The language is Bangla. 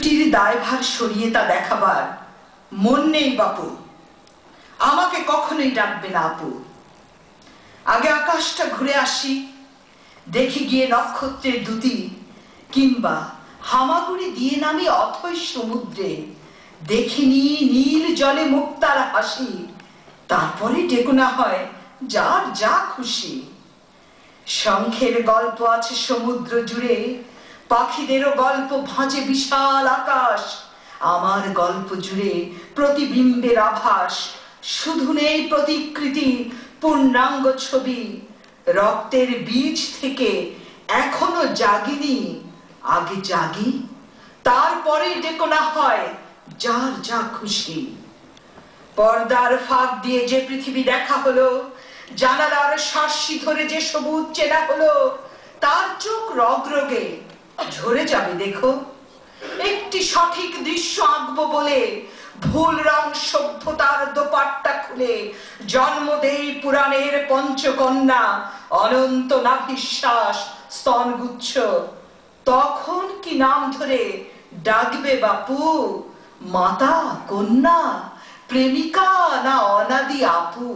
দুটির দায়ভার সরিয়ে তা দেখাবার মন নেই বাপু। আমাকে কখনোই ডাকবে না আপু। আগে আকাশটা ঘুরে আসি, দেখি গিয়ে নক্ষত্রের দুটি, কিংবা হামাগুড়ি দিয়ে নামি অথই সমুদ্রে, দেখিনি নীল জলে মুক্তার হাসি। তারপরে ডেকো না হয় যার যা খুশি। শঙ্খের গল্প আছে সমুদ্র জুড়ে, পাখিদেরও গল্প ভাঁজে বিশাল আকাশ। আমার গল্প জুড়ে প্রতিবিম্বের আভাস, শুধু নেই প্রতিকৃতি, পূর্ণাঙ্গ ছবি। রক্তের বীজ থেকে এখনো জাগিনি, আগে জাগি, তারপরে ডেকো না হয় যার যা খুশি। পর্দার ফাঁক দিয়ে যে পৃথিবী দেখা হলো, জানালার শাঁসি ধরে যে সবুজ চেনা হলো, তার চোখ রগরগে ঝরে যাবে দেখো। একটি সঠিক দৃশ্য আঁকবো বলে ভুল রং সভ্যতার দোপাট্টা খুলে জন্ম দেই পুরাণের পঞ্চকন্যা, অনন্ত নাভিশ্বাস স্তনগুচ্ছ। তখন কি নাম ধরে ডাকবে বাপু? মাতা, কন্যা, প্রেমিকা, না অনাদি আপু?